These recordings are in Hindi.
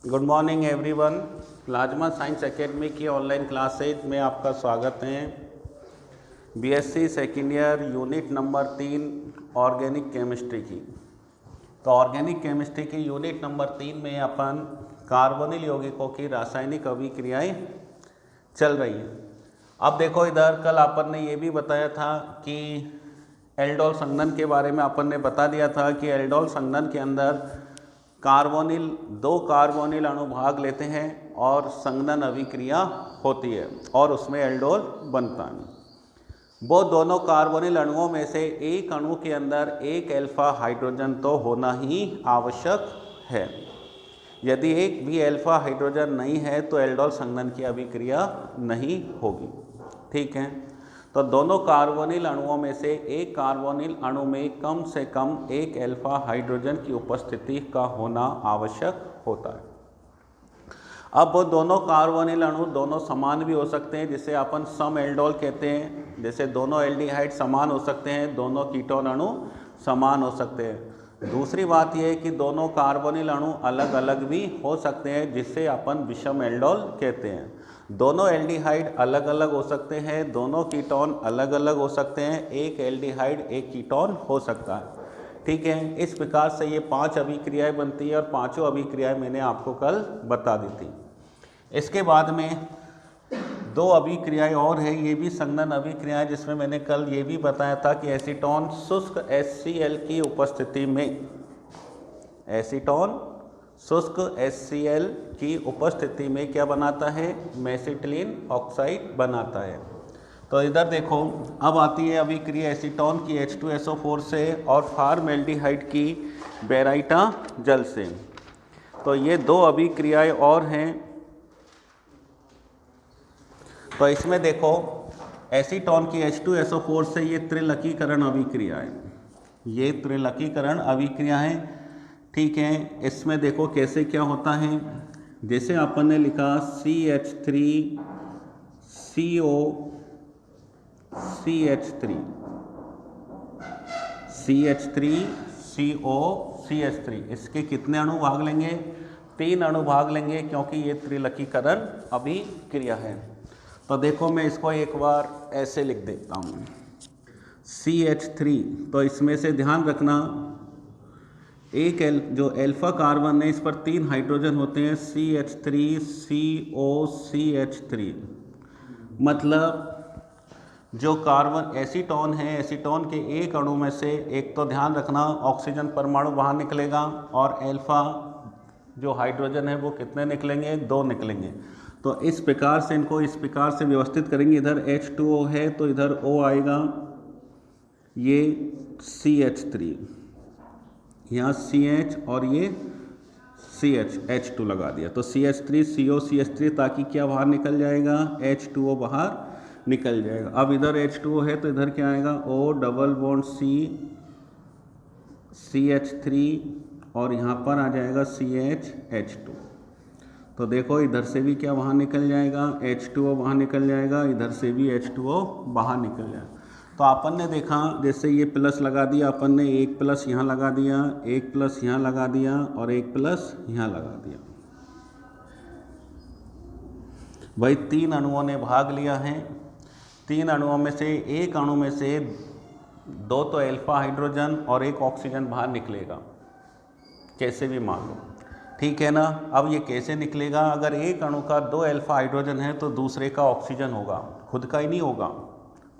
Good morning everyone. Plasma science academy की ऑनलाइन क्लासेज में आपका स्वागत है। BSc second year unit number 3 organic chemistry की। तो ऑर्गेनिक केमिस्ट्री की यूनिट नंबर 3 में अपन कार्बोनिल यौगिकों की रासायनिक अभिक्रियाएं चल रही हैं। अब देखो इधर कल अपन ने ये भी बताया था कि एल्डोल संघनन के बारे में अपन ने बता दिया था कि एल्डोल संघनन के अंदर दो कार्बोनिल अणु भाग लेते हैं और संघनन अभिक्रिया होती है और उसमें एल्डोल बनता है। वो दोनों कार्बोनिल अणुओं में से एक अणु के अंदर एक अल्फा हाइड्रोजन तो होना ही आवश्यक है। यदि एक भी अल्फा हाइड्रोजन नहीं है तो एल्डोल संघनन की अभिक्रिया नहीं होगी। ठीक है, तो दोनों कार्बोनिल अणुओं में से एक कार्बोनिल अणु में कम से कम एक अल्फा हाइड्रोजन की उपस्थिति का होना आवश्यक होता है। अब वो दोनों कार्बोनिल अणु दोनों समान भी हो सकते हैं, जिसे अपन सम एल्डोल कहते हैं। जैसे दोनों एल्डिहाइड समान हो सकते हैं, दोनों कीटोन अणु समान हो सकते हैं। दूसरी बात यह है कि दोनों कार्बोनिल अणु अलग अलग भी हो सकते हैं, जिसे अपन विषम एल्डोल कहते हैं। दोनों एल्डिहाइड अलग अलग हो सकते हैं, दोनों कीटोन अलग अलग हो सकते हैं, एक एल्डिहाइड एक कीटोन हो सकता है। ठीक है, इस प्रकार से ये 5 अभिक्रियाएं बनती है और पांचों अभिक्रियाएं मैंने आपको कल बता दी थी। इसके बाद में 2 अभिक्रियाएं और है, ये भी संघनन अभिक्रियाएं, जिसमें मैंने कल ये भी बताया था कि एसीटोन शुष्क HCl की उपस्थिति में शुष्क HCl की उपस्थिति में क्या बनाता है, मेसिटिलीन ऑक्साइड बनाता है। तो इधर देखो अब आती है अभिक्रिया एसीटोन की H2SO4 से और फॉर्मेल्डिहाइड की बेराइटा जल से। तो ये 2 अभिक्रियाएं और हैं। तो इसमें देखो एसीटोन की H2SO4 से ये त्रिलकीकरण अभिक्रिया है, ये त्रिलकीकरण अभिक्रिया है। ठीक है, इसमें देखो कैसे क्या होता है। जैसे अपन ने लिखा CH3COCH3, इसके कितने अणु भाग लेंगे, 3 अणु भाग लेंगे, क्योंकि ये त्रिलकीकरण अभिक्रिया है। तो देखो मैं इसको एक बार ऐसे लिख देता हूँ CH3। तो इसमें से ध्यान रखना एक जो अल्फा कार्बन है इस पर 3 हाइड्रोजन होते हैं, CH3COCH3। मतलब जो कार्बन एसीटोन है, एसीटोन के एक अणु में से एक तो ध्यान रखना ऑक्सीजन परमाणु बाहर निकलेगा और अल्फा जो हाइड्रोजन है वो कितने निकलेंगे, 2 निकलेंगे। तो इस प्रकार से इनको इस प्रकार से व्यवस्थित करेंगे। इधर H2O है तो इधर O आएगा, ये CH3, यहाँ CH और ये CH H2 लगा दिया। तो CH3COCH3, ताकि क्या बाहर निकल जाएगा, H2O बाहर निकल जाएगा। अब इधर H2O है तो इधर क्या आएगा, O double bond C CH3 और यहाँ पर आ जाएगा CH तो देखो इधर से भी क्या बाहर निकल जाएगा, H2O बाहर निकल जाएगा, इधर से भी H2O बाहर निकल जाएगा। तो अपन ने देखा जैसे ये प्लस लगा दिया, अपन ने एक प्लस यहाँ लगा दिया, एक प्लस यहाँ लगा दिया और एक प्लस यहाँ लगा दिया। भाई 3 अणुओं ने भाग लिया है। 3 अणुओं में से एक अणु में से 2 तो अल्फा हाइड्रोजन और एक ऑक्सीजन बाहर निकलेगा, कैसे भी मान लो। ठीक है ना। अब ये कैसे निकलेगा, अगर एक अणु का 2 अल्फा हाइड्रोजन है तो दूसरे का ऑक्सीजन होगा, खुद का ही नहीं होगा,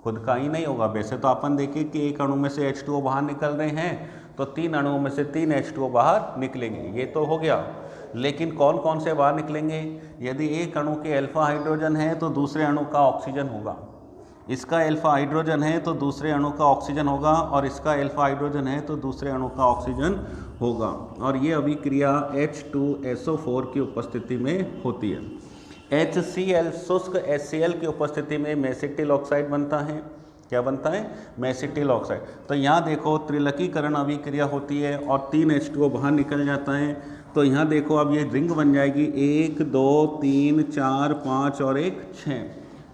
खुद का ही नहीं होगा। वैसे तो अपन देखिए कि एक अणु में से H2O बाहर निकल रहे हैं तो 3 अणुओं में से 3 H2O बाहर निकलेंगे, ये तो हो गया। लेकिन कौन कौन से बाहर निकलेंगे, यदि एक अणु के अल्फा हाइड्रोजन है तो दूसरे अणु का ऑक्सीजन होगा, इसका अल्फा हाइड्रोजन है तो दूसरे अणु का ऑक्सीजन होगा, और इसका अल्फा हाइड्रोजन है तो दूसरे अणु का ऑक्सीजन होगा। और ये अभिक्रिया H2SO4 की उपस्थिति में होती है। HCl शुष्क HCl की उपस्थिति में मेसिटिल ऑक्साइड बनता है। क्या बनता है, मेसिटिल ऑक्साइड। तो यहाँ देखो त्रिलकीकरण अभिक्रिया होती है और 3 H2O बाहर निकल जाता है। तो यहाँ देखो अब ये रिंग बन जाएगी, 1 2 3 4 5 और 1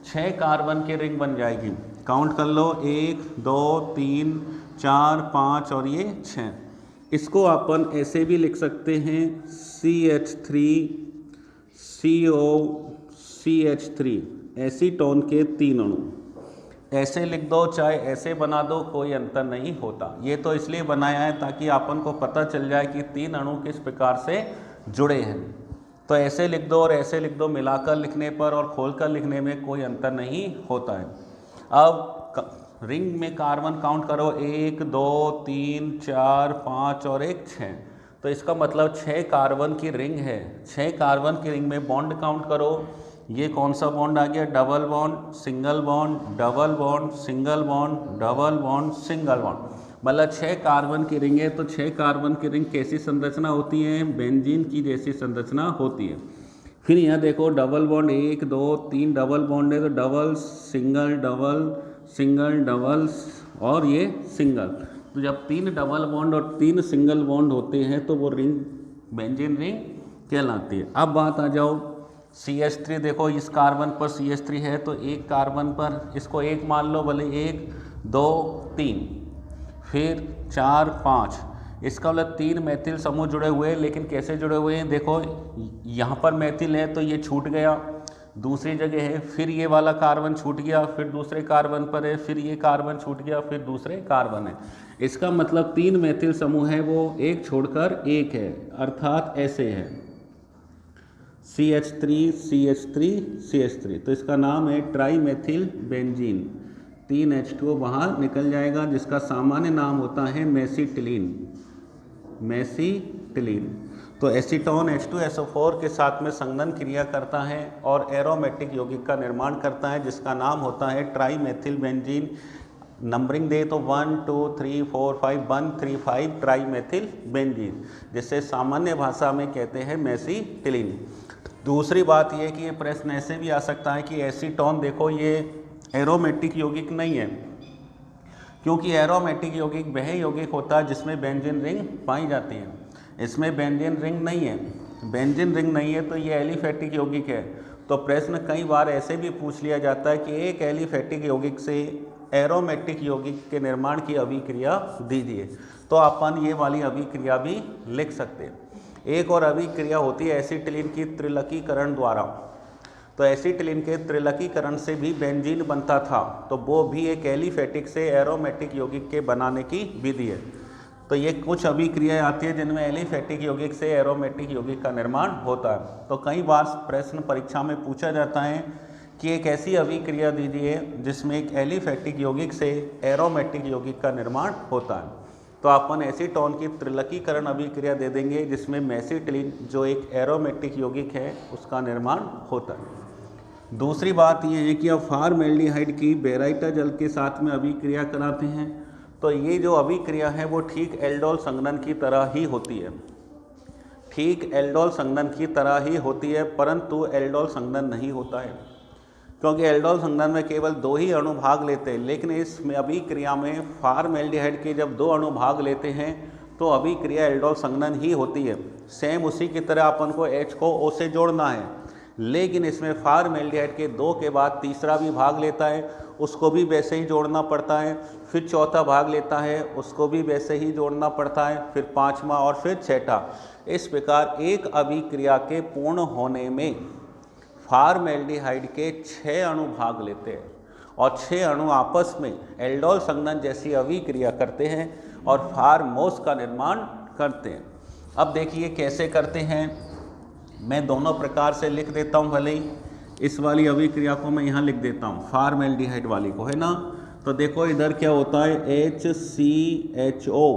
6 कार्बन की रिंग बन जाएगी। काउंट कर लो, 1 2 3 4 5 और ये 6। इसको अपन ऐसे भी लिख सकते हैं CH3COCH3, एसीटोन के 3 अणु। ऐसे लिख दो चाहे ऐसे बना दो, कोई अंतर नहीं होता। ये तो इसलिए बनाया है ताकि अपन को पता चल जाए कि 3 अणु किस प्रकार से जुड़े हैं। तो ऐसे लिख दो और ऐसे लिख दो, मिलाकर लिखने पर और खोलकर लिखने में कोई अंतर नहीं होता है। अब रिंग में कार्बन काउंट करो, 1 2 3 4 5 और 1 6। तो इसका मतलब 6 कार्बन की रिंग है। 6 कार्बन की रिंग में बॉन्ड काउंट करो। ये कौन सा बॉन्ड आ गया? Double bond, single bond, double bond, single bond, double bond, single bond. मतलब 6 कार्बन की रिंग है। तो 6 कार्बन की रिंग कैसी संरचना होती है? बेंजीन की जैसी संरचना होती है। फिर यहाँ देखो डबल बॉन्ड, 1 2 3 डबल बॉन्ड है, तो double single double single double और ये सिंगल। तो जब 3 डबल बॉन्ड और 3 सिंगल बॉन्ड होते हैं तो वो रिंग बेंजीन रिंग कहलाती है। अब बात आ जाओ CH3, देखो इस कार्बन पर CH3 है तो एक कार्बन पर इसको 1 मान लो, भले 1 2 3 फिर 4 5। इसका मतलब 3 मैथिल समूह जुड़े हुए हैं। लेकिन कैसे जुड़े हुए हैं? देखो यहाँ पर मैथिल है तो ये छूट गया, दूसरी जगह है, फिर ये वाला कार्बन छूट गया, फिर दूसरे कार्बन पर है, फिर ये कार्बन छूट गया, फिर दूसरे कार्बन है। इसका मतलब 3 मैथिल समूह है वो एक छोड़कर एक है, अर्थात ऐसे है CH3 CH3 CH3। तो इसका नाम है ट्राई मैथिल बेंजीन। 3 H2O बाहर निकल जाएगा, जिसका सामान्य नाम होता है मेसिटिलीन। मेसिटिलीन। तो एसीटोन H2SO4 के साथ में संघनन क्रिया करता है और एरोमेटिक यौगिक का निर्माण करता है, जिसका नाम होता है ट्राई मैथिल बेंजीन। नंबरिंग दे तो 1 2 3 4 5 1 3 5 ट्राई मैथिल बेंजीन, जिसे सामान्य भाषा में कहते हैं मेसिटिलीन। दूसरी बात यह कि ये प्रश्न ऐसे भी आ सकता है कि एसीटोन, देखो ये एरोमेटिक यौगिक नहीं है, क्योंकि एरोमेटिक यौगिक वह यौगिक होता है जिसमें बेंजीन रिंग पाई जाती है। इसमें बेंजीन रिंग नहीं है। बेंजीन रिंग नहीं है तो ये एलिफेटिक यौगिक है। तो प्रश्न कई बार ऐसे भी पूछ लिया जाता है कि एक एलिफेटिक यौगिक से एरोमेटिक यौगिक के निर्माण की अभिक्रिया दीजिए। तो अपन ये वाली अभिक्रिया भी लिख सकते हैं। एक और अभिक्रिया होती है एसिटिलीन की त्रिलकीकरण द्वारा। तो एसिटिलीन के त्रिलकीकरण से भी बेंजीन बनता था, तो वो भी एक एलिफेटिक से एरोमेटिक यौगिक के बनाने की विधि है। तो ये कुछ अभिक्रियाएं आती है जिनमें एलिफेटिक यौगिक से एरोमेटिक यौगिक का निर्माण होता है। तो कई बार प्रश्न परीक्षा में पूछा जाता है कि एक ऐसी अभिक्रिया दीजिए जिसमें एक एलिफेटिक यौगिक से एरोमेटिक यौगिक का निर्माण होता है। तो अपन एसीटोन की त्रिलकीकरण अभिक्रिया दे देंगे जिसमें मेसिटिलीन जो एक एरोमेटिक यौगिक है उसका निर्माण होता है। दूसरी बात यह है कि अब फॉर्मेल्डिहाइड की बेराइटा जल के साथ में अभिक्रिया कराते हैं। तो ये जो अभिक्रिया है वो ठीक एल्डोल संघनन की तरह ही होती है। ठीक एल्डोल संघनन की तरह ही होती है, परंतु एल्डोल संघनन नहीं होता है, क्योंकि एल्डोल संघनन में केवल 2 ही अणु भाग लेते हैं। लेकिन इसमें अभिक्रिया में फॉर्मेल्डिहाइड के जब 2 अणु भाग लेते हैं तो अभिक्रिया एल्डोल संघनन ही होती है। सेम उसी की तरह अपन को H को O से जोड़ना है, लेकिन इसमें फॉर्मेल्डिहाइड के 2 के बाद तीसरा भी भाग लेता है, उसको भी वैसे ही जोड़ना पड़ता है। फिर चौथा भाग लेता है, उसको भी वैसे ही जोड़ना पड़ता है। फिर 5वां और फिर 6ठा। इस प्रकार एक अभिक्रिया के पूर्ण होने में फॉर्मेल्डिहाइड के 6 अणु भाग लेते हैं और 6 अणु आपस में एल्डोल संघनन जैसी अभिक्रिया करते हैं और फॉर्मोस का निर्माण करते हैं। अब देखिए कैसे करते हैं, मैं दोनों प्रकार से लिख देता हूँ। भले ही इस वाली अभिक्रिया को मैं यहाँ लिख देता हूँ, फॉर्मेल्डिहाइड वाली को, है ना। तो देखो इधर क्या होता है, HCHO,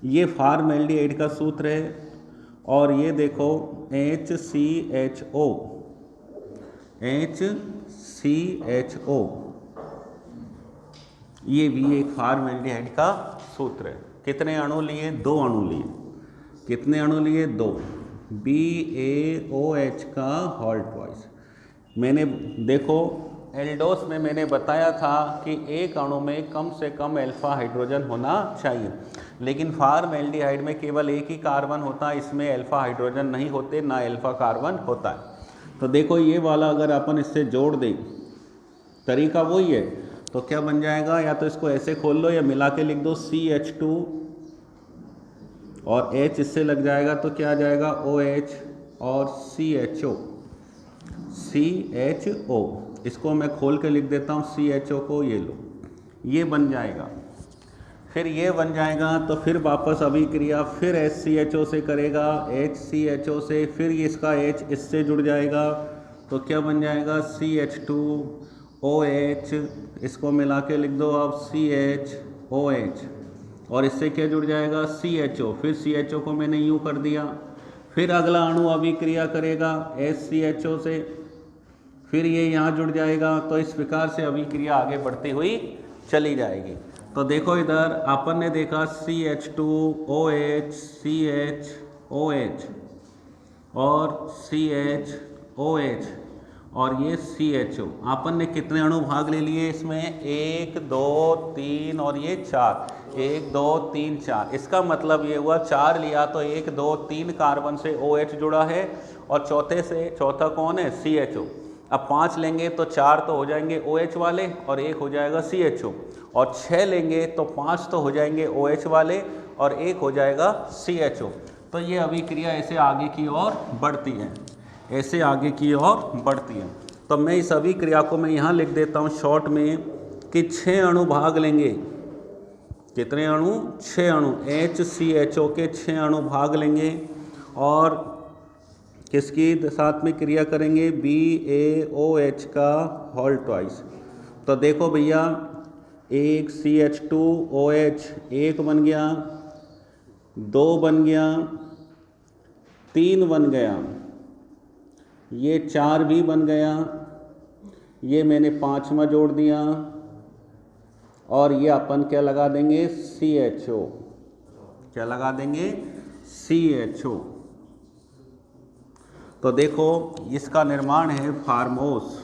ये फॉर्मेल्डिहाइड का सूत्र है। और ये देखो HCHO, ये भी एक फॉर्मेल्डिहाइड का सूत्र है। कितने अणु लिए? 2 अणु लिए। कितने अणु लिए? 2। BaOH का होल ट्वाइस। मैंने देखो एल्डोस में मैंने बताया था कि एक अणु में कम से कम अल्फा हाइड्रोजन होना चाहिए, लेकिन फॉर्मेल्डिहाइड में केवल एक ही कार्बन होता है, इसमें अल्फा हाइड्रोजन नहीं होते, ना अल्फा कार्बन होता है। तो देखो ये वाला अगर अपन इससे जोड़ दें, तरीका वही है। तो क्या बन जाएगा, या तो इसको ऐसे खोल लो या मिला के लिख दो CH2 और H इससे लग जाएगा तो क्या आ जाएगा OH और CHO। इसको मैं खोल के लिख देता हूँ CHO को, ये लो, ये बन जाएगा। फिर ये बन जाएगा तो फिर वापस अभिक्रिया फिर HCHO से करेगा, HCHO से, फिर इसका H इससे जुड़ जाएगा तो क्या बन जाएगा CH2OH, इसको मिला के लिख दो अब CHOH, और इससे क्या जुड़ जाएगा CHO, फिर CHO को मैंने यूँ कर दिया। फिर अगला अणु अभिक्रिया करेगा HCHO से, फिर ये यहाँ जुड़ जाएगा। तो इस प्रकार से अभिक्रिया आगे बढ़ती हुई चली जाएगी। तो देखो इधर अपन ने देखा CH2OH, CHOH और CHOH और ये CHO। अपन ने कितने अणु भाग ले लिए इसमें, 1 2 3 और ये 4, 1 2 3 4। इसका मतलब ये हुआ 4 लिया तो 1 2 3 कार्बन से OH जुड़ा है और चौथा कौन है CHO। अब 5 लेंगे तो 4 तो हो जाएंगे OH वाले और 1 हो जाएगा CHO, और 6 लेंगे तो 5 तो हो जाएंगे OH वाले और 1 हो जाएगा CHO। तो ये अभिक्रिया ऐसे आगे की ओर बढ़ती है, ऐसे आगे की ओर बढ़ती है। तो मैं इस अभिक्रिया को मैं यहाँ लिख देता हूँ शॉर्ट में कि 6 अणु भाग लेंगे। कितने अणु, 6 अणु, HCHO के 6 अणु भाग लेंगे और किसकी साथ में क्रिया करेंगे, BaOH का होल ट्वाइस। तो देखो भैया, एक CH2OH 1 बन गया, 2 बन गया, 3 बन गया, ये 4 भी बन गया, ये मैंने 5वां जोड़ दिया और ये अपन क्या लगा देंगे CHO, क्या लगा देंगे CHO। तो देखो इसका निर्माण है फार्मोस।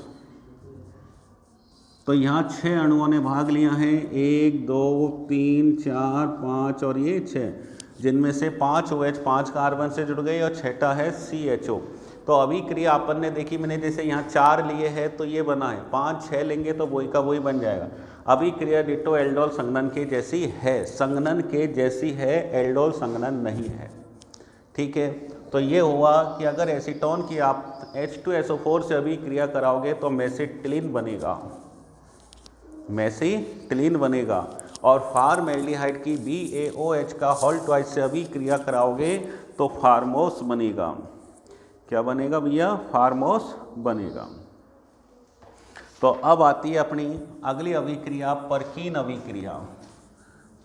तो यहाँ 6 अणुओं ने भाग लिया है, 1 2 3 4 5 और ये 6, जिनमें से 5 OH 5 कार्बन से जुड़ गए और 6ठा है CHO। तो अभिक्रिया अपन ने देखी, मैंने जैसे यहाँ 4 लिए हैं तो ये बना है, 5 6 लेंगे तो वही का वही बन जाएगा। अभिक्रिया डिटो एल्डोल संघनन के जैसी है, संघनन के जैसी है, एल्डोल संघनन नहीं है। ठीक है, तो ये हुआ कि अगर एसीटोन की आप H2SO4 से अभिक्रिया कराओगे तो मेसिटिलीन बनेगा, मेसिटिलीन बनेगा। और फार्मएल्डिहाइड की BaOH का होल ट्वाइस से अभिक्रिया कराओगे तो फार्मोस बनेगा। क्या बनेगा भैया, फार्मोस बनेगा। तो अब आती है अपनी अगली अभिक्रिया, परकीन अभिक्रिया।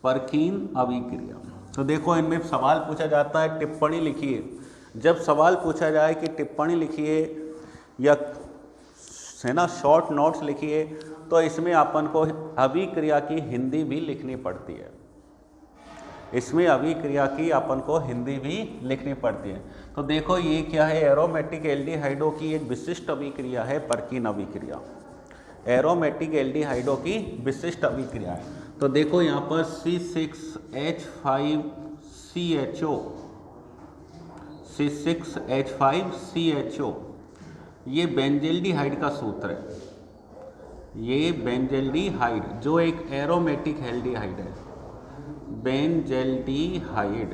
परकीन अभिक्रिया, तो देखो इनमें सवाल पूछा जाता है, टिप्पणी लिखिए। जब सवाल पूछा जाए कि टिप्पणी लिखिए या है ना शॉर्ट नोट्स लिखिए, तो इसमें अपन को अभिक्रिया की हिंदी भी लिखनी पड़ती है, इसमें अभिक्रिया की अपन को हिंदी भी लिखनी पड़ती है। तो देखो ये क्या है, एरोमेटिक एल्डिहाइडों की एक विशिष्ट अभिक्रिया है परकीन अभिक्रिया, एरोमेटिक एल्डिहाइडों की विशिष्ट अभिक्रिया है। तो देखो यहाँ पर C6H5CHO, C6H5CHO ये बेंजेल्डिहाइड का सूत्र है, ये बेंजेल्डिहाइड जो एक एरोमेटिक एल्डिहाइड है, बेंजेल्डिहाइड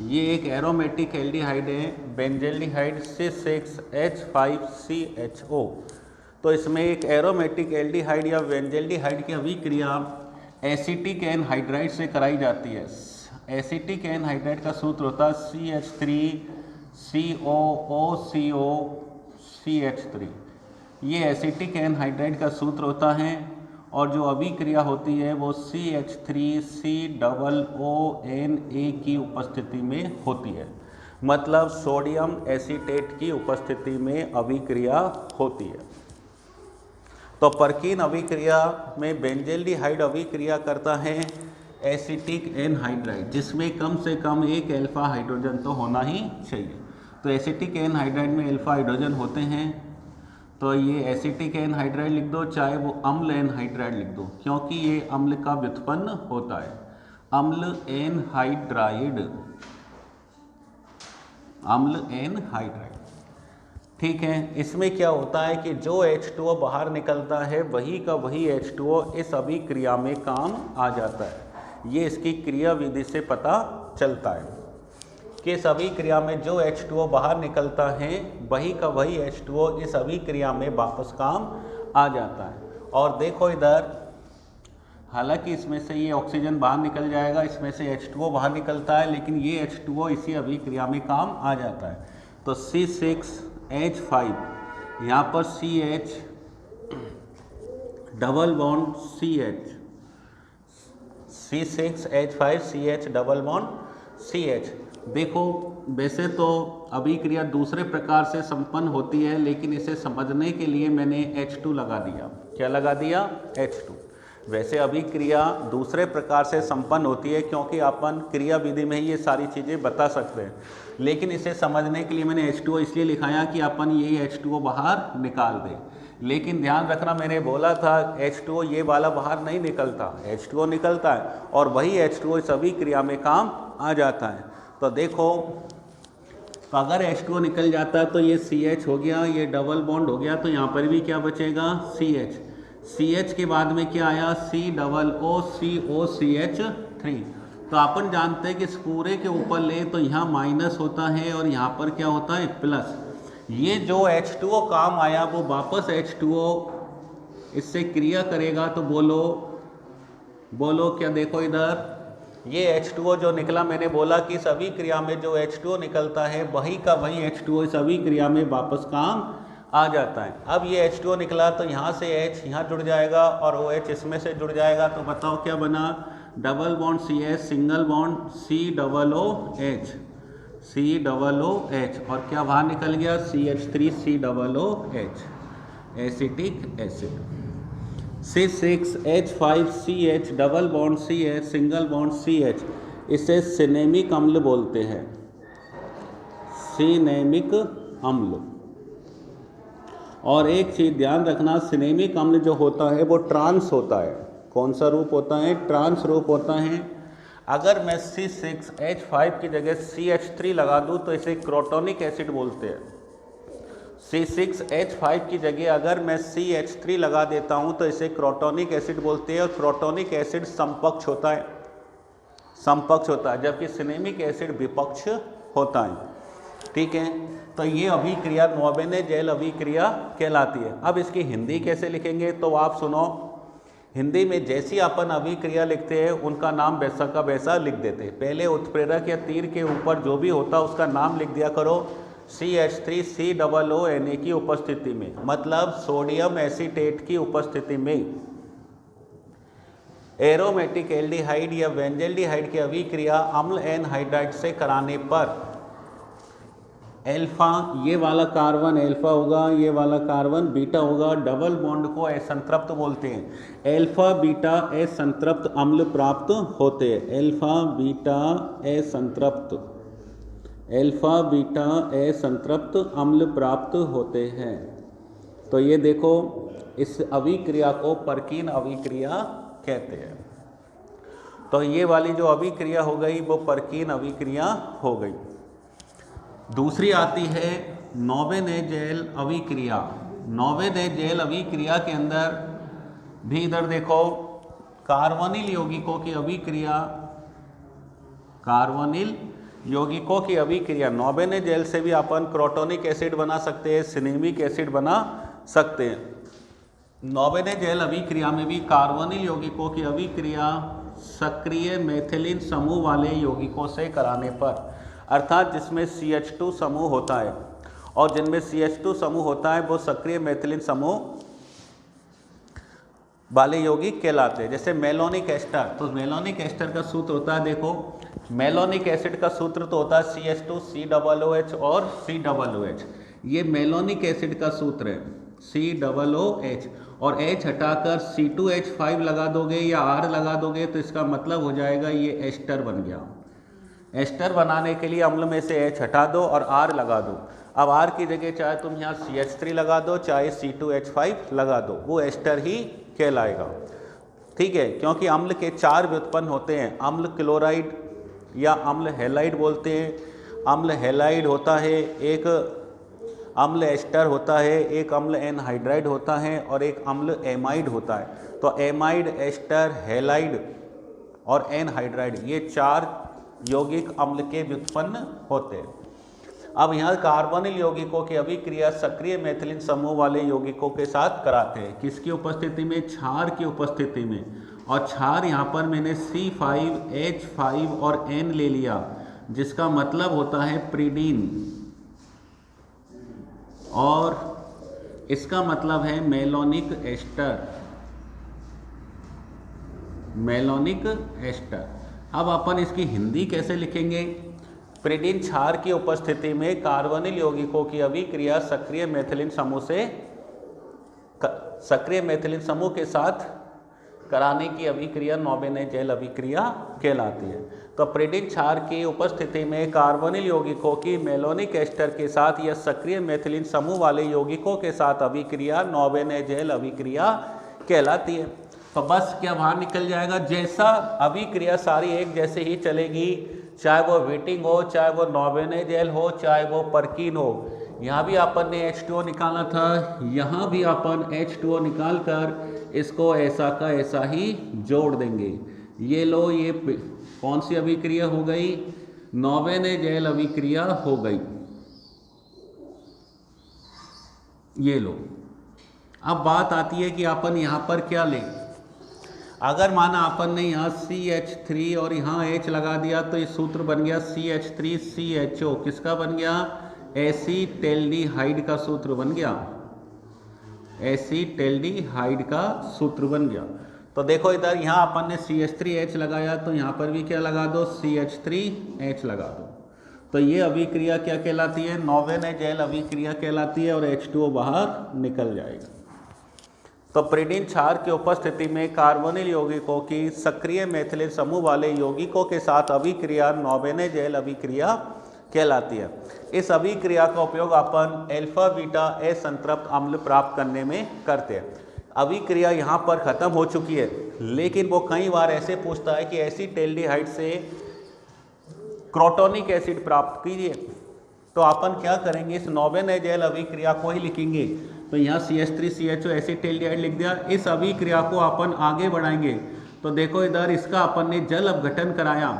ये एक एरोमेटिक एल्डिहाइड है, बेंजेल्डिहाइड C6H5CHO। तो इसमें एक एरोमेटिक एल्डिहाइड या बेंजेल्डिहाइड की अभिक्रिया एसिटिक एनहाइड्राइड से कराई जाती है। एसिटिक एनहाइड्राइड का सूत्र होता है CH3COOCOCH3, ये एसिटिक एनहाइड्राइड का सूत्र होता है। और जो अभिक्रिया होती है वो CH3COONA की उपस्थिति में होती है, मतलब सोडियम एसीटेट की उपस्थिति में अभिक्रिया होती है। तो परकीन अभिक्रिया में बेंजेल्डिहाइड अभिक्रिया करता है एसिटिक एनहाइड्राइड, जिसमें कम से कम एक अल्फा हाइड्रोजन तो होना ही चाहिए। तो एसिटिक एनहाइड्राइड में अल्फा हाइड्रोजन होते हैं, तो ये एसिटिक एनहाइड्राइड लिख दो, चाहे वो अम्ल एनहाइड्राइड लिख दो, क्योंकि ये अम्ल का व्युत्पन्न होता है। अम्ल एनहाइड्राइड, अम्ल एनहाइड्राइड। ठीक है। इसमें क्या होता है कि जो H2O बाहर निकलता है वही का वही H2O इस अभिक्रिया में काम आ जाता है। ये इसकी क्रिया विधि से पता चलता है कि इस अभिक्रिया में जो H2O बाहर निकलता है वही का वही H2O इस अभिक्रिया में वापस काम आ जाता है। और देखो इधर, हालांकि इसमें से ये ऑक्सीजन बाहर निकल जाएगा, इसमें से H2O बाहर निकलता है, लेकिन ये H2O इसी अभिक्रिया में काम आ जाता है। तो C6H5 यहाँ पर CH double bond CH, C6H5 CH double bond CH। देखो वैसे तो अभिक्रिया दूसरे प्रकार से संपन्न होती है, लेकिन इसे समझने के लिए मैंने H2 लगा दिया। क्या लगा दिया? H2। वैसे अभिक्रिया दूसरे प्रकार से संपन्न होती है क्योंकि अपन क्रिया विधि में ही ये सारी चीज़ें बता सकते हैं, लेकिन इसे समझने के लिए मैंने H2O इसलिए लिखाया कि अपन यही H2O बाहर निकाल दें। लेकिन ध्यान रखना, मैंने बोला था H2O ये वाला बाहर नहीं निकलता, H2O निकलता है और वही H2O इस अभिक्रिया में काम आ जाता है। तो देखो, तो अगर H2O निकल जाता है तो ये CH हो गया, ये डबल बॉन्ड हो गया, तो यहाँ पर भी क्या बचेगा? CH। CH के बाद में क्या आया? COOCOCH3। तो अपन जानते हैं कि इस पूरे के ऊपर ले तो यहाँ माइनस होता है और यहाँ पर क्या होता है? प्लस। ये जो H2O काम आया वो वापस H2O इससे क्रिया करेगा, तो बोलो बोलो क्या? देखो इधर, ये H2O जो निकला, मैंने बोला कि सभी क्रिया में जो H2O निकलता है वही का वही H2O सभी क्रिया में वापस काम आ जाता है। अब ये H2O निकला तो यहाँ से H यहाँ जुड़ जाएगा और OH इसमें से जुड़ जाएगा, तो बताओ क्या बना? Double bond CH, single bond COOH, COOH, और क्या बाहर निकल गया? CH3COOH, acetic acid. C6H5CH double bond CH, single bond CH, इसे सिनेमिक अम्ल बोलते हैं, सिनेमिक अम्ल। और एक चीज़ ध्यान रखना, सिनेमिक अम्ल जो होता है वो ट्रांस होता है। कौन सा रूप होता है? ट्रांस रूप होता है। अगर मैं C6H5 की जगह CH3 लगा दूं तो इसे क्रोटोनिक एसिड बोलते हैं। C6H5 की जगह अगर मैं CH3 लगा देता हूं तो इसे क्रोटोनिक एसिड बोलते हैं, और क्रोटोनिक एसिड समपक्ष होता है, समपक्ष होता है, जबकि सिनेमिक एसिड विपक्ष होता है। ठीक है, तो ये अभिक्रिया नौबेने जेल अभिक्रिया कहलाती है। अब इसकी हिंदी कैसे लिखेंगे तो आप सुनो, हिंदी में जैसी अपन अभिक्रिया लिखते हैं उनका नाम वैसा का वैसा लिख देते हैं। पहले उत्प्रेरक या तीर के ऊपर जो भी होता है उसका नाम लिख दिया करो। CH3COONA की उपस्थिति में, मतलब सोडियम एसीटेट की उपस्थिति में एरोमेटिक एल्डिहाइड या बेंजल्डिहाइड की अभिक्रिया अम्ल एनहाइड्राइड से कराने पर एल्फा, ये वाला कार्बन एल्फा होगा, ये वाला कार्बन बीटा होगा, डबल बॉन्ड को असंतृप्त बोलते हैं। एल्फा बीटा असंतृप्त अम्ल प्राप्त होते हैं, एल्फा बीटा असंतृप्त, एल्फा बीटा असंतृप्त अम्ल प्राप्त होते हैं। तो ये देखो, इस अभिक्रिया को परकीन अभिक्रिया कहते हैं। तो ये वाली जो अभिक्रिया हो गई वो परकीन अभिक्रिया हो गई। दूसरी आती है नौबेने-जेल अभिक्रिया। नौबेने-जेल अभिक्रिया के अंदर भी इधर देखो, कार्बोनिल यौगिकों की अभिक्रिया, कार्बोनिल यौगिकों की अभिक्रिया नौबेने-जेल से भी अपन क्रोटोनिक एसिड बना सकते हैं, सिनेमिक एसिड बना सकते हैं। नौबेने-जेल अभिक्रिया में भी कार्बोनिल यौगिकों की अभिक्रिया सक्रिय मेथिलीन समूह वाले यौगिकों से कराने पर, अर्थात जिसमें CH2 समूह होता है, और जिनमें CH2 समूह होता है वो सक्रिय मेथिलीन समूह वाले यौगिक कहलाते हैं। जैसे मेलोनिक एस्टर, तो मेलोनिक एस्टर का सूत्र होता है, देखो मेलोनिक एसिड का सूत्र तो होता है CH2 COOH और COOH। ये मेलोनिक एसिड का सूत्र है COOH, और H हटाकर C2H5 लगा दोगे या R लगा दोगे तो इसका मतलब हो जाएगा ये एस्टर बन गया। एस्टर बनाने के लिए अम्ल में से H हटा दो और R लगा दो। अब R की जगह चाहे तुम यहाँ CH3 लगा दो, चाहे C2H5 लगा दो, वो एस्टर ही कहलाएगा। ठीक है, क्योंकि अम्ल के 4 व्युत्पन्न होते हैं। अम्ल क्लोराइड या अम्ल हैलाइड बोलते हैं। अम्ल हैलाइड होता है एक अम्ल एस्टर होता है, एक अम्ल एनहाइड्राइड होता है और एक अम्ल एमाइड होता है। तो एमाइड, एस्टर, हैलाइड और एनहाइड्राइड ये 4 यौगिक अम्ल के व्युत्पन्न होते हैं। अब यहाँ कार्बोनिल यौगिकों की अभिक्रिया सक्रिय मेथिलीन समूह वाले यौगिकों के साथ कराते हैं। किसकी उपस्थिति में? क्षार की उपस्थिति में। और क्षार यहाँ पर मैंने C5H5 और N ले लिया, जिसका मतलब होता है प्रीडीन, और इसका मतलब है मेलोनिक एस्टर, मेलोनिक एस्टर। अब अपन इसकी हिंदी कैसे लिखेंगे? प्रीडीन क्षार की उपस्थिति में कार्बोनिल यौगिकों की अभिक्रिया सक्रिय मेथिलीन समूह के साथ कराने की अभिक्रिया नोबेनेजेल अभिक्रिया कहलाती है। तो प्रीडीन क्षार की उपस्थिति में कार्बोनिल यौगिकों की मेलोनिक एस्टर के साथ या सक्रिय मेथिलीन समूह वाले यौगिकों के साथ अभिक्रिया नोबेनेजेल अभिक्रिया कहलाती है। तो बस क्या बाहर निकल जाएगा, जैसा अभिक्रिया सारी एक जैसे ही चलेगी, चाहे वो वीटिंग हो, चाहे वो नोबेनेजेल हो, चाहे वो परकीन हो। यहाँ भी अपन ने H2O निकाला था, यहाँ भी अपन H2O निकाल कर इसको ऐसा का ऐसा ही जोड़ देंगे। ये लो, ये कौन सी अभिक्रिया हो गई? नोबेनेजेल अभिक्रिया हो गई। ये लो। अब बात आती है कि अपन यहाँ पर क्या लें। अगर माना अपन ने यहाँ CH3 और यहाँ H लगा दिया तो ये सूत्र बन गया CH3CHO। किसका बन गया? एसीटेल्डिहाइड का सूत्र बन गया, एसीटेल्डिहाइड का सूत्र बन गया। तो देखो इधर यहाँ अपन ने CH3H लगाया तो यहाँ पर भी क्या लगा दो? CH3H लगा दो। तो ये अभिक्रिया क्या कहलाती है? नोबेनेजेल अभिक्रिया कहलाती है और H2O बाहर निकल जाएगा। तो प्रीडीन क्षार की उपस्थिति में कार्बोनिल यौगिकों की सक्रिय मेथिलीन समूह वाले यौगिकों के साथ अभिक्रिया नोबेनेजेल अभिक्रिया कहलाती है। इस अभिक्रिया का उपयोग अपन अल्फा बीटा असंतृप्त अम्ल प्राप्त करने में करते हैं। अभिक्रिया यहाँ पर ख़त्म हो चुकी है, लेकिन वो कई बार ऐसे पूछता है कि एसीटेल्डिहाइड से क्रोटोनिक एसिड प्राप्त कीजिए। तो अपन क्या करेंगे? इस नोबेनेजेल अभिक्रिया को ही लिखेंगे। तो यहाँ CH3CHO एसीटेल्डिहाइड लिख दिया। इस अभिक्रिया को अपन आगे बढ़ाएंगे। तो देखो इधर इसका अपन ने जल अपघटन कराया।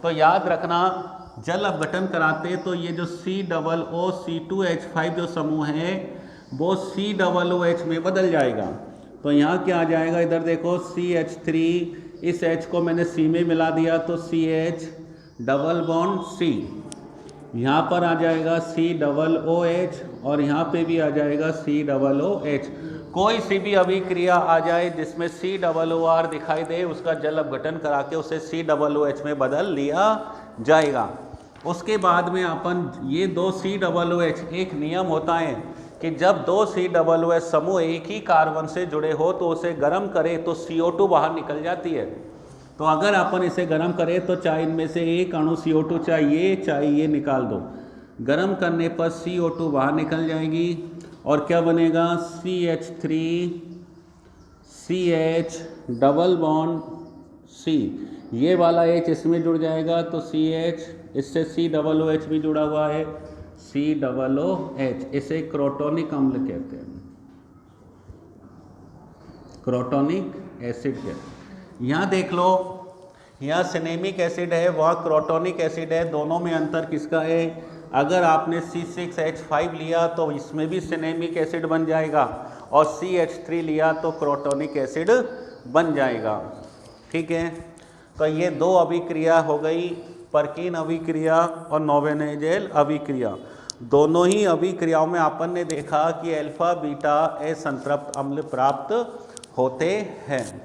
तो याद रखना, जल अपघटन कराते तो ये जो COOC2H5 जो समूह है वो COOH में बदल जाएगा। तो यहाँ क्या आ जाएगा? इधर देखो CH3, इस H को मैंने C में मिला दिया तो CH डबल बॉन्ड C, यहाँ पर आ जाएगा COOH और यहाँ पे भी आ जाएगा COOH। कोई सी भी अभिक्रिया आ जाए जिसमें COOR दिखाई दे, उसका जल अपघटन करा के उसे COOH में बदल लिया जाएगा। उसके बाद में अपन ये 2 COOH, एक नियम होता है कि जब 2 COOH समूह एक ही कार्बन से जुड़े हो तो उसे गर्म करें तो CO2 बाहर निकल जाती है। तो अगर अपन इसे गर्म करें तो चाहे इनमें से एक अणु CO2 चाहे ये निकाल दो, गर्म करने पर CO2 बाहर निकल जाएगी और क्या बनेगा? CH3CH डबल बॉन्ड C, ये वाला H इसमें जुड़ जाएगा तो CH, इससे COOH भी जुड़ा हुआ है, COOH। इसे क्रोटोनिक अम्ल कहते हैं, क्रोटोनिक एसिड कहते हैं। यहाँ देख लो, यहाँ सिनेमिक एसिड है, वहाँ क्रोटोनिक एसिड है, दोनों में अंतर किसका है? अगर आपने C6H5 लिया तो इसमें भी सिनेमिक एसिड बन जाएगा और CH3 लिया तो क्रोटोनिक एसिड बन जाएगा। ठीक है, तो ये 2 अभिक्रिया हो गई, परकीन अभिक्रिया और नोबेनेजेल अभिक्रिया। दोनों ही अभिक्रियाओं में अपन ने देखा कि अल्फा बीटा असंतृप्त अम्ल प्राप्त होते हैं।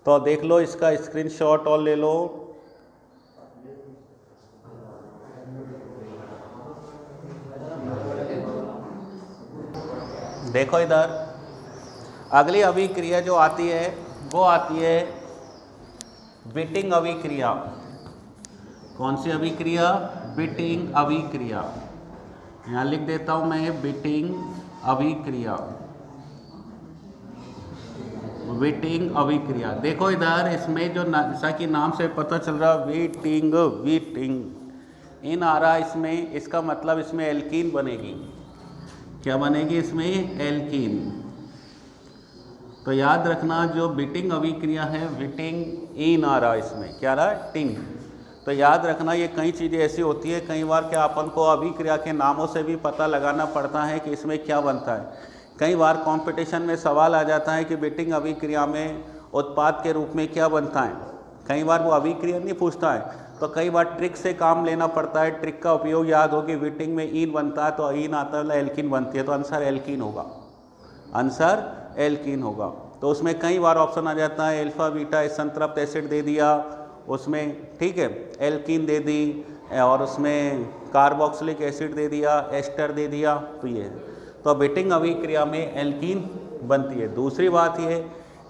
तो देख लो, इसका स्क्रीनशॉट और ले लो। देखो इधर अगली अभिक्रिया जो आती है वो आती है बिटिंग अभिक्रिया। कौन सी अभिक्रिया? बिटिंग अभिक्रिया। यहाँ लिख देता हूँ मैं, बिटिंग अभिक्रिया, विटिंग अभिक्रिया। देखो इधर इसमें जो जैसा कि नाम से पता चल रहा है विटिंग इन आ रहा है इसमें, इसका मतलब इसमें एल्कीन बनेगी। क्या बनेगी इसमें? एल्कीन। तो याद रखना जो बिटिंग अभिक्रिया है, विटिंग इन आ रहा है इसमें, क्या रहा है? टिंग। तो याद रखना ये कई चीज़ें ऐसी होती है, कई बार क्या अपन को अभिक्रिया के नामों से भी पता लगाना पड़ता है कि इसमें क्या बनता है। कई बार कंपटीशन में सवाल आ जाता है कि बिटिंग अभिक्रिया में उत्पाद के रूप में क्या बनता है। कई बार वो अभिक्रिया नहीं पूछता है, तो कई बार ट्रिक से काम लेना पड़ता है। ट्रिक का उपयोग याद हो कि विटिंग में ईन बनता है तो ईन आता है, एल्कीन बनती है, तो आंसर एल्कीन होगा, आंसर एल्कीन होगा। तो उसमें कई बार ऑप्शन आ जाता है अल्फा बीटा संतृप्त एसिड दे दिया उसमें, ठीक है, एल्कीन दे दी, और उसमें कार्बोक्सिलिक एसिड दे दिया, एस्टर दे दिया, तो ये तो बिटिंग अभिक्रिया में एल्कीन बनती है। दूसरी बात ये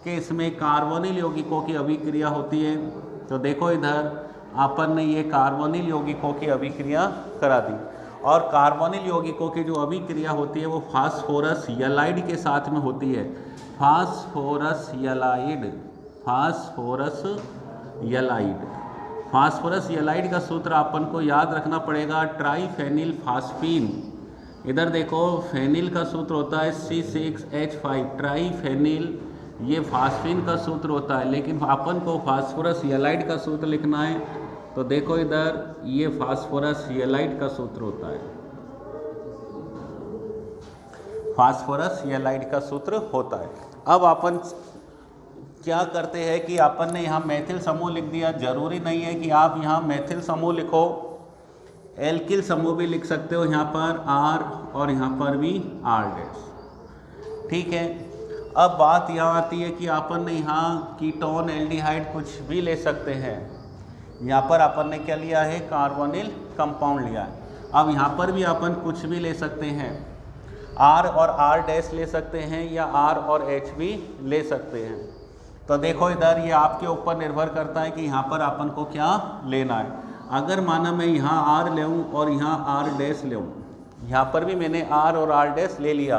कि इसमें कार्बोनिल यौगिकों की अभिक्रिया होती है। तो देखो इधर अपन ने ये कार्बोनिल यौगिकों की अभिक्रिया करा दी, और कार्बोनिल यौगिकों की जो अभिक्रिया होती है वो फास्फोरस यलाइड के साथ में होती है। फास्फोरस यलाइड, फास्फोरस यलाइड, फास्फोरस यलाइड का सूत्र अपन को याद रखना पड़ेगा, ट्राइफेनिल फास्फीन। इधर देखो फेनिल का सूत्र होता है C6H5, ट्राइफेनिल ये फास्फीन का सूत्र होता है, लेकिन अपन को फास्फोरस यलाइड का सूत्र लिखना है। तो देखो इधर ये फास्फोरस यलाइड का सूत्र होता है, फास्फोरस यलाइड का सूत्र होता है। अब अपन क्या करते हैं कि अपन ने यहाँ मैथिल समूह लिख दिया। जरूरी नहीं है कि आप यहाँ मैथिल समूह लिखो, एल्किल समूह भी लिख सकते हो यहाँ पर R, और यहाँ पर भी R', ठीक है। अब बात यहाँ आती है कि अपन ने यहाँ कीटोन एल्डिहाइड कुछ भी ले सकते हैं। यहाँ पर अपन ने क्या लिया है? कार्बोनिल कंपाउंड लिया है। अब यहाँ पर भी अपन कुछ भी ले सकते हैं, R और R' ले सकते हैं, या R और H भी ले सकते हैं। तो देखो इधर ये आपके ऊपर निर्भर करता है कि यहाँ पर अपन को क्या लेना है। अगर माना मैं यहाँ R लूँ और यहाँ R' लूँ, यहाँ पर भी मैंने R और R' ले लिया,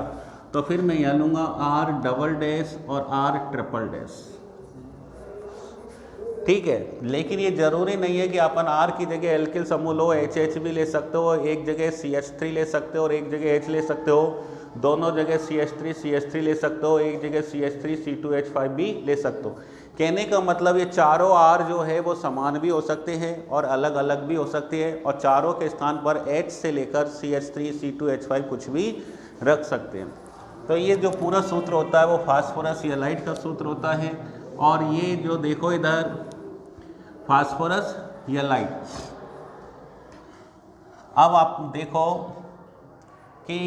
तो फिर मैं यहाँ लूँगा R" और R', ठीक है। लेकिन ये जरूरी नहीं है कि अपन R की जगह एल्किल समूह लो, HH भी ले सकते हो, एक जगह CH3 ले सकते हो और एक जगह H ले सकते हो, दोनों जगह CH3 ले सकते हो, एक जगह CH3 C2H5 भी ले सकते हो। कहने का मतलब ये चारों R जो है वो समान भी हो सकते हैं और अलग अलग भी हो सकते हैं, और चारों के स्थान पर H से लेकर CH3 C2H5 कुछ भी रख सकते हैं। तो ये जो पूरा सूत्र होता है वो फास्फोरस यलाइड का सूत्र होता है। और ये जो देखो इधर फास्फोरस यलाइड, अब आप देखो कि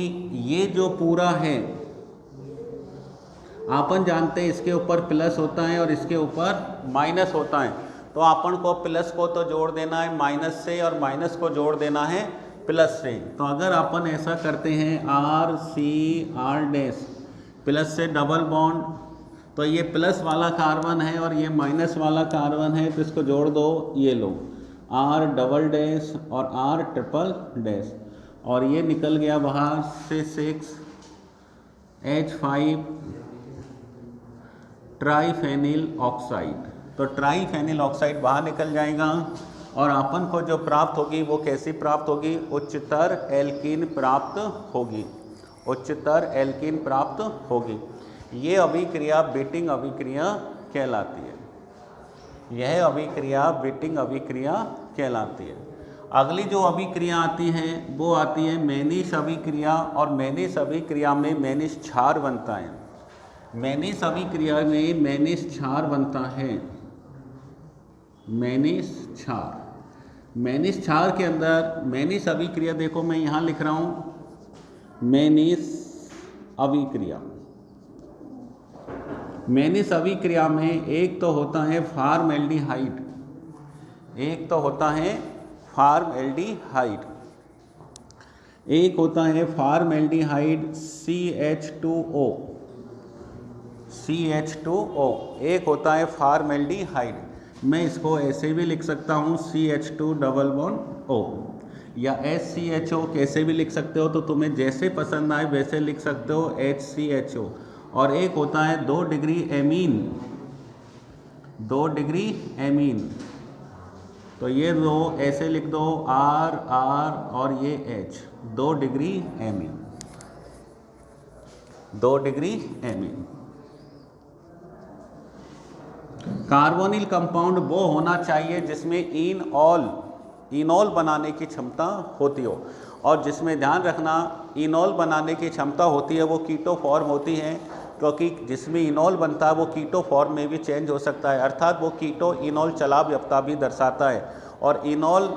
ये जो पूरा है अपन जानते हैं इसके ऊपर प्लस होता है और इसके ऊपर माइनस होता है। तो अपन को प्लस को तो जोड़ देना है माइनस से, और माइनस को जोड़ देना है प्लस से। तो अगर अपन ऐसा करते हैं RCR' प्लस से डबल बॉन्ड, तो ये प्लस वाला कार्बन है और ये माइनस वाला कार्बन है, तो इसको जोड़ दो, ये लो R" और R', और ये निकल गया बाहर से 6H5 ट्राइफेनिल ऑक्साइड। तो ट्राइफेनिल ऑक्साइड बाहर निकल जाएगा, और अपन को जो प्राप्त होगी वो कैसी प्राप्त होगी? उच्चतर एल्कीन प्राप्त होगी, उच्चतर एल्कीन प्राप्त होगी। ये अभिक्रिया बिटिंग अभिक्रिया कहलाती है, यह अभिक्रिया बिटिंग अभिक्रिया कहलाती है। अगली जो अभिक्रिया आती है वो आती है मैनिश अभिक्रिया, और मैनिश अभिक्रिया में मैनिश क्षार बनता है। मैनिश अभिक्रिया में मैनिश क्षार बनता है, मैनिश क्षार। मैनिश क्षार के अंदर मैनिश अभिक्रिया देखो मैं यहाँ लिख रहा हूँ, मैनिश अभिक्रिया। मैनिश अभिक्रिया में एक तो होता है फॉर्मल्डिहाइड, एक तो होता है फॉर्मल्डिहाइड, एक होता है फॉर्मल्डिहाइड CH2O, एक होता है फॉर्मल्डिहाइड। मैं इसको ऐसे भी लिख सकता हूँ CH2O, या HCHO कैसे भी लिख सकते हो, तो तुम्हें जैसे पसंद आए वैसे लिख सकते हो HCHO। और एक होता है 2 डिग्री एमीन, 2 डिग्री एमीन, तो ये दो ऐसे लिख दो R और ये H, 2 degree amine. 2 degree amine. Carbonyl compound वो होना चाहिए जिसमें इनॉल बनाने की क्षमता होती हो, और जिसमें ध्यान रखना इनॉल बनाने की क्षमता होती है वो कीटो फॉर्म होती है, क्योंकि जिसमें इनॉल बनता है वो कीटो फॉर्म में भी चेंज हो सकता है, अर्थात वो कीटो इनॉल चलाव्यता भी दर्शाता है। और इनॉल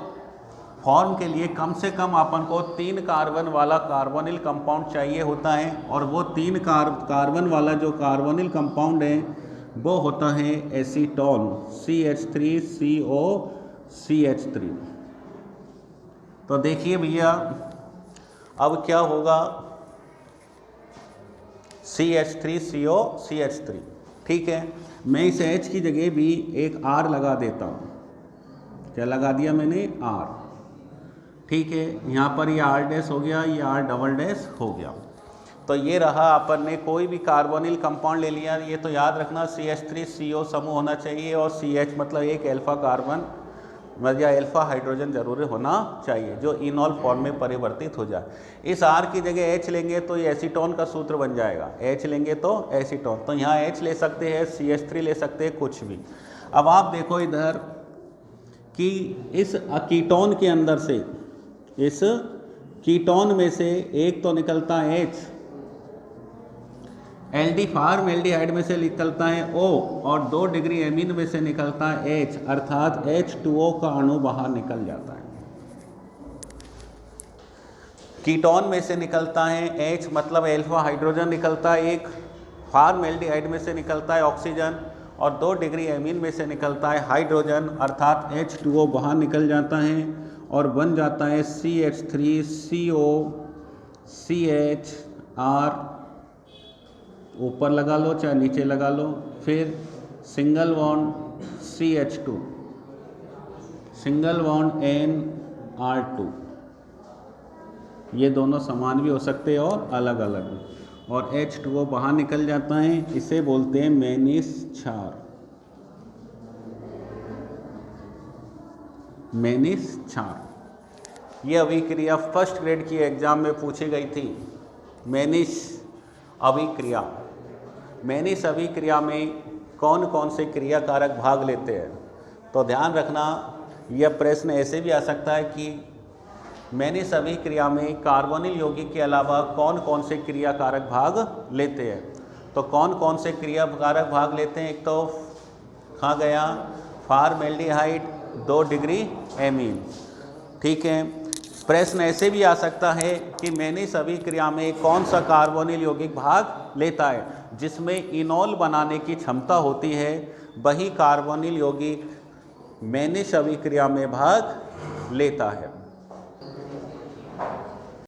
फॉर्म के लिए कम से कम अपन को 3 कार्बन वाला कार्बोनिल कंपाउंड चाहिए होता है, और वो 3 कार्बन वाला जो कार्बोनिल कंपाउंड है वो होता है एसीटोन, CH3COCH3। तो देखिए भैया अब क्या होगा, CH3COCH3, ठीक है। मैं इस H की जगह भी एक R लगा देता हूँ। क्या लगा दिया मैंने? R, ठीक है। यहाँ पर ये R डैश हो गया, ये R डबल डैश हो गया। तो ये रहा, अपन ने कोई भी कार्बोनिल कंपाउंड ले लिया, ये तो याद रखना CH3CO समूह होना चाहिए, और CH मतलब एक अल्फा कार्बन या अल्फा हाइड्रोजन जरूर होना चाहिए जो इनॉल फॉर्म में परिवर्तित हो जाए। इस R की जगह H लेंगे तो ये एसीटोन का सूत्र बन जाएगा, H लेंगे तो एसीटोन, तो यहाँ H ले सकते हैं, CH3 ले सकते हैं, कुछ भी। अब आप देखो इधर कि इस कीटोन के अंदर से, इस कीटोन में से एक तो निकलता है H, फार्मएल्डिहाइड में से निकलता है O, और 2 डिग्री एमीन में से निकलता है H, अर्थात H2O का अणु बाहर निकल जाता है। कीटोन में से निकलता है H मतलब अल्फा हाइड्रोजन निकलता है एक, फार्मएल्डिहाइड में से निकलता है ऑक्सीजन, और 2 डिग्री एमीन में से निकलता है हाइड्रोजन, अर्थात H2O बाहर निकल जाता है और बन जाता है CH3COCHR। ऊपर लगा लो चाहे नीचे लगा लो, फिर single bond CH2, single bond NR2, ये दोनों समान भी हो सकते हैं और अलग अलग भी, और H2O बाहर निकल जाता है, इसे बोलते हैं मैनिस क्षार। मैनिस क्षार ये अभिक्रिया फर्स्ट ग्रेड की एग्जाम में पूछी गई थी। मैनिस अभिक्रिया, मैनिस अभिक्रिया में कौन कौन से क्रियाकारक भाग लेते हैं? तो ध्यान रखना यह प्रश्न ऐसे भी आ सकता है कि मैनिस अभिक्रिया में कार्बोनिल यौगिक के अलावा कौन कौन से क्रियाकारक भाग लेते हैं। तो कौन कौन से क्रियाकारक भाग लेते हैं? एक तो कहाँ गया, फार्मएल्डिहाइड 2 डिग्री एमीन, ठीक है। प्रश्न ऐसे भी आ सकता है कि मैनिस अभिक्रिया में कौन सा कार्बोनिल यौगिक भाग लेता है, जिसमें इनॉल बनाने की क्षमता होती है, वही कार्बोनिल यौगिक मैनिस अभिक्रिया में भाग लेता है।